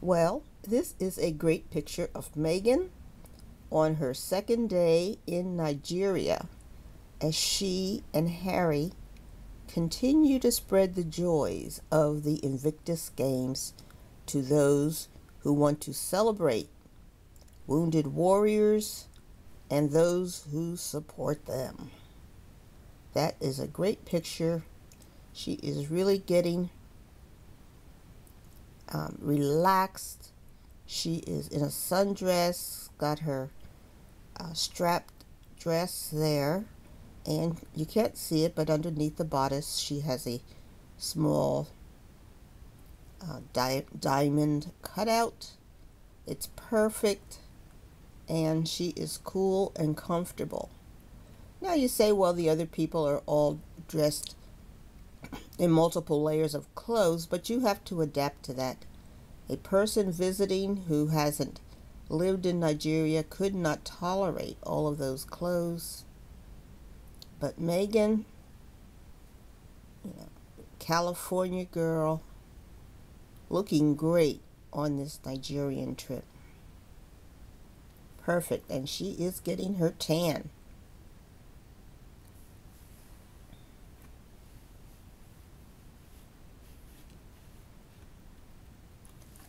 Well, this is a great picture of Meghan on her second day in Nigeria as she and Harry continue to spread the joys of the Invictus Games to those who want to celebrate wounded warriors and those who support them. That is a great picture. She is really getting relaxed. She is in a sundress, got her strapped dress there, and you can't see it, but underneath the bodice she has a small diamond cutout. It's perfect, and she is cool and comfortable. Now you say, well, the other people are all dressed in multiple layers of clothes, but you have to adapt to that. A person visiting who hasn't lived in Nigeria could not tolerate all of those clothes. But Meghan, California girl, looking great on this Nigerian trip. Perfect, and she is getting her tan.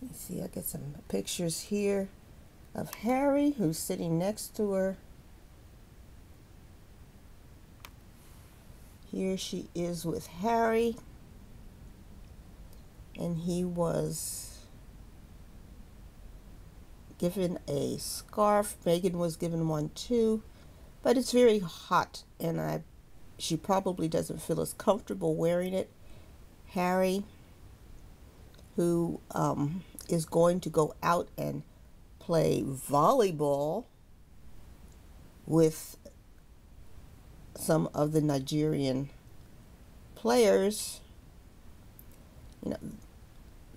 You see, I get some pictures here of Harry, who's sitting next to her. Here she is with Harry, and he was given a scarf. Meghan was given one too, but it's very hot, and she probably doesn't feel as comfortable wearing it. Harry, who is going to go out and play volleyball with some of the Nigerian players,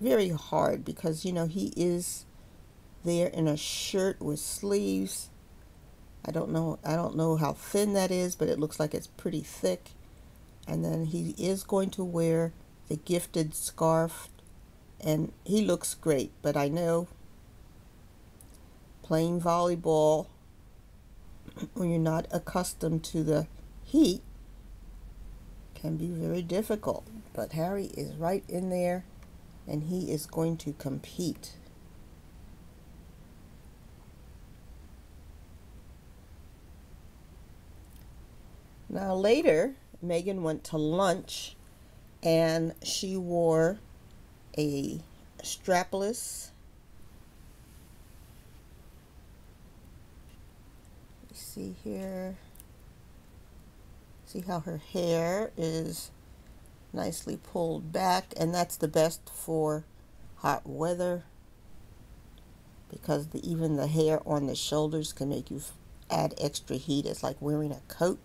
very hard because he is there in a shirt with sleeves. I don't know how thin that is, but it looks like it's pretty thick. And then he is going to wear the gifted scarf, and he looks great. But I know playing volleyball when you're not accustomed to the heat can be very difficult. But Harry is right in there, and he is going to compete. Now later, Meghan went to lunch, and she wore a strapless, see here, see how her hair is nicely pulled back, and that's the best for hot weather because even the hair on the shoulders can make you add extra heat. It's like wearing a coat.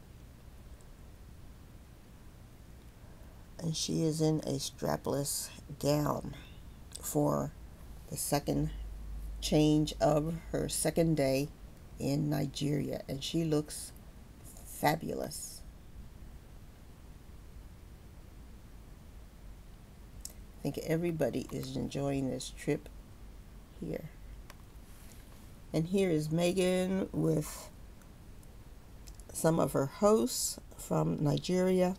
And she is in a strapless gown for the second change of her second day in Nigeria, and she looks fabulous. I think everybody is enjoying this trip here. And here is Meghan with some of her hosts from Nigeria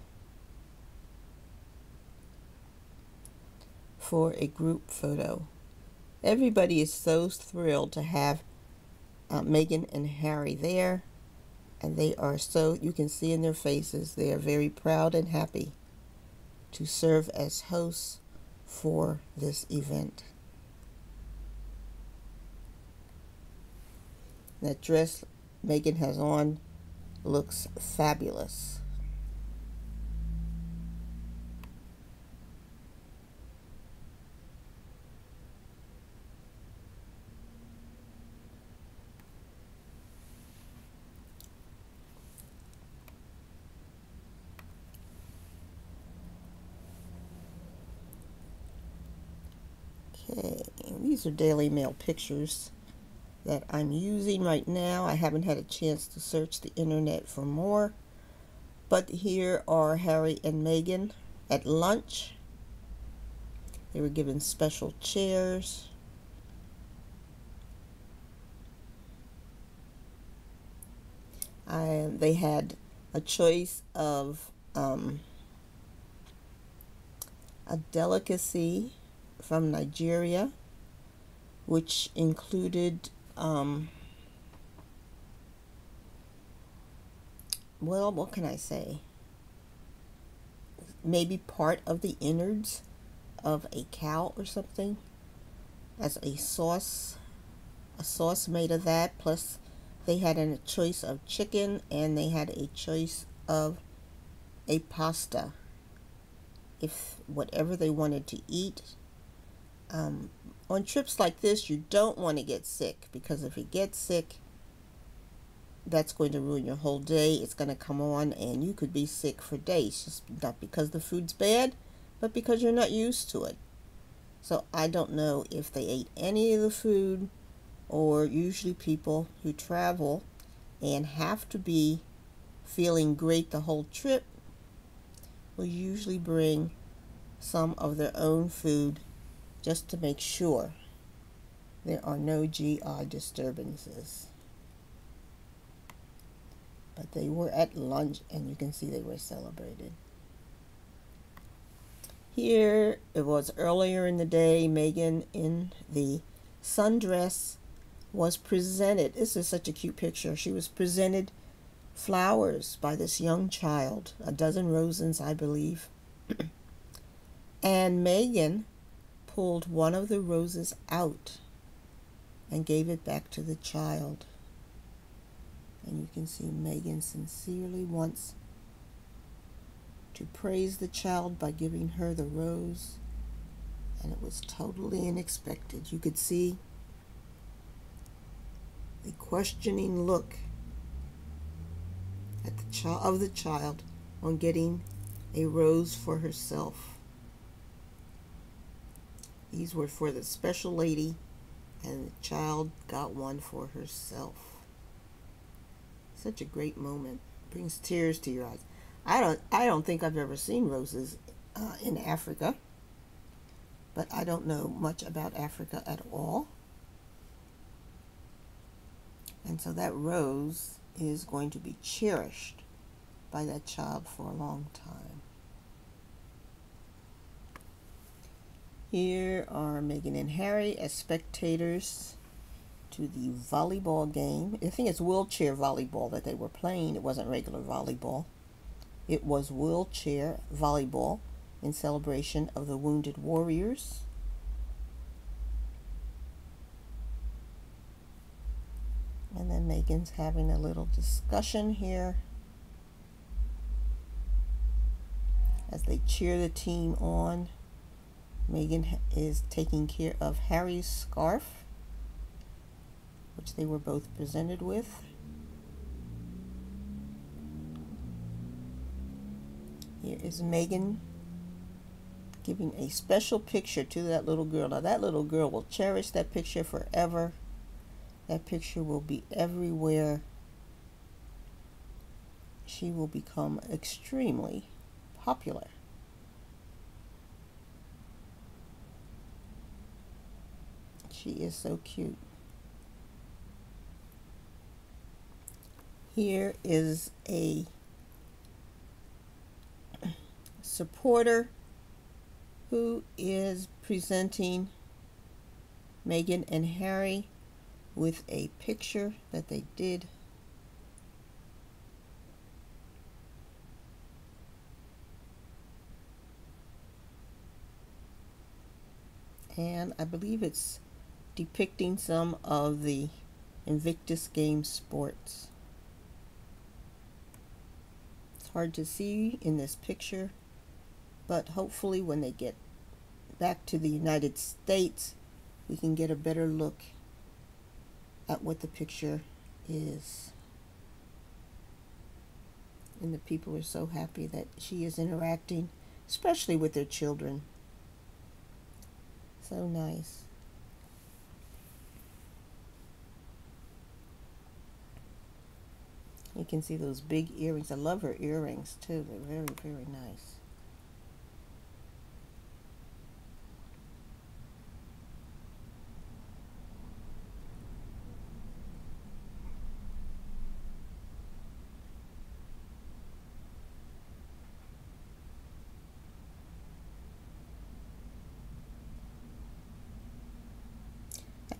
for a group photo. Everybody is so thrilled to have Meghan and Harry there, and they are so, you can see in their faces, they are very proud and happy to serve as hosts for this event. That dress Meghan has on looks fabulous. Okay, these are Daily Mail pictures that I'm using right now. I haven't had a chance to search the internet for more, but here are Harry and Meghan at lunch. They were given special chairs, They had a choice of a delicacy from Nigeria, which included, well, what can I say? Maybe part of the innards of a cow or something as a sauce made of that. Plus, they had a choice of chicken, and they had a choice of a pasta, if whatever they wanted to eat. On trips like this, you don't want to get sick, because if you get sick, that's going to ruin your whole day. It's going to come on and you could be sick for days, just not because the food's bad, but because you're not used to it. So I don't know if they ate any of the food, or usually people who travel and have to be feeling great the whole trip will usually bring some of their own food, just to make sure there are no GI disturbances. But they were at lunch, and you can see they were celebrated. Here, it was earlier in the day, Meghan in the sundress was presented. This is such a cute picture. She was presented flowers by this young child, a dozen roses, I believe. And Meghan pulled one of the roses out and gave it back to the child. And you can see Meghan sincerely wants to praise the child by giving her the rose. And it was totally unexpected. You could see the questioning look at the child on getting a rose for herself. These were for the special lady, and the child got one for herself. Such a great moment. Brings tears to your eyes. I don't think I've ever seen roses in Africa, but I don't know much about Africa at all. And so that rose is going to be cherished by that child for a long time. Here are Meghan and Harry as spectators to the volleyball game. I think it's wheelchair volleyball that they were playing. It wasn't regular volleyball. It was wheelchair volleyball in celebration of the wounded warriors. And then Meghan's having a little discussion here as they cheer the team on. Meghan is taking care of Harry's scarf, which they were both presented with. Here is Meghan giving a special picture to that little girl. Now that little girl will cherish that picture forever. That picture will be everywhere. She will become extremely popular. She is so cute. Here is a supporter who is presenting Meghan and Harry with a picture that they did. And I believe it's depicting some of the Invictus Games sports. It's hard to see in this picture, but hopefully when they get back to the United States, we can get a better look at what the picture is. And the people are so happy that she is interacting, especially with their children. So nice. You can see those big earrings. I love her earrings too. They're very, very nice.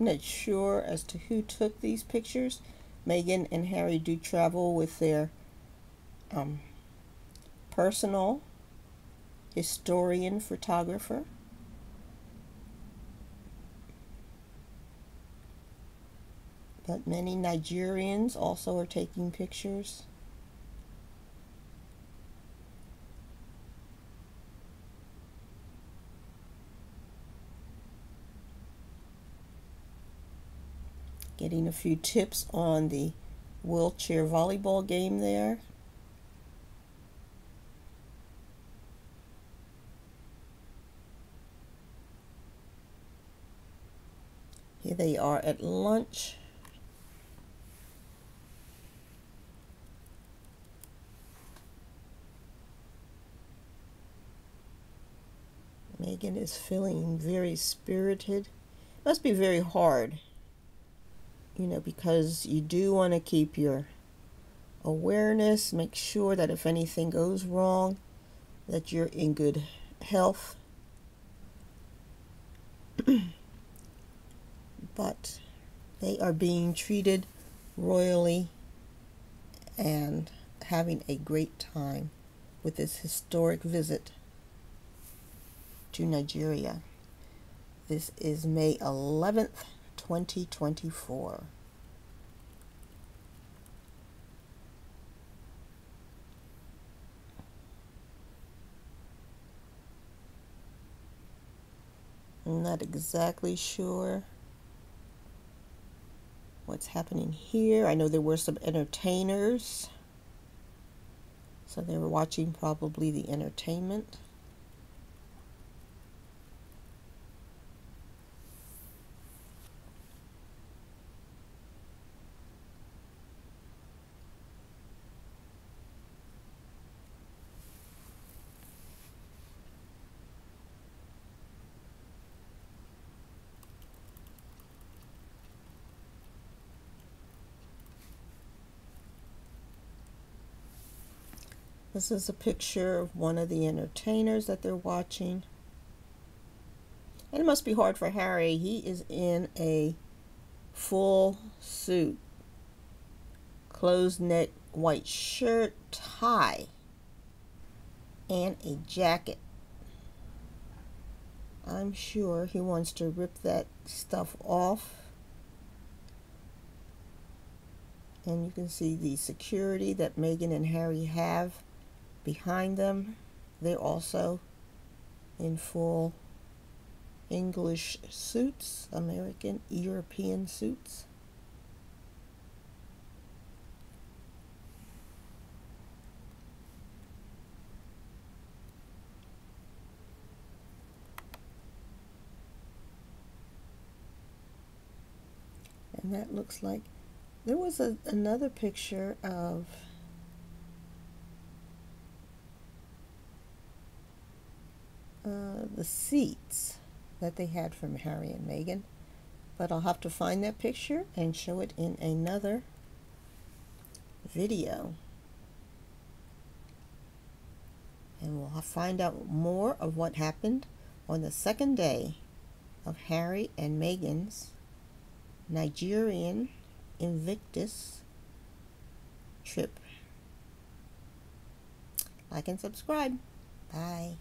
not sure as to who took these pictures. Meghan and Harry do travel with their personal historian photographer. But many Nigerians also are taking pictures. Getting a few tips on the wheelchair volleyball game there. Here they are at lunch. Meghan is feeling very spirited. Must be very hard, you know, because you do want to keep your awareness, make sure that if anything goes wrong, that you're in good health. But they are being treated royally and having a great time with this historic visit to Nigeria. This is May 11th, 2024. I'm not exactly sure what's happening here. I know there were some entertainers, so they were watching probably the entertainment. This is a picture of one of the entertainers that they're watching. And it must be hard for Harry. He is in a full suit, closed neck white shirt, tie, and a jacket. I'm sure he wants to rip that stuff off. And you can see the security that Meghan and Harry have behind them. They're also in full English suits, American, European suits. And that looks like there was another picture of the seats that they had from Harry and Meghan, but I'll have to find that picture and show it in another video. And we'll find out more of what happened on the second day of Harry and Meghan's Nigerian Invictus trip. Like and subscribe. Bye.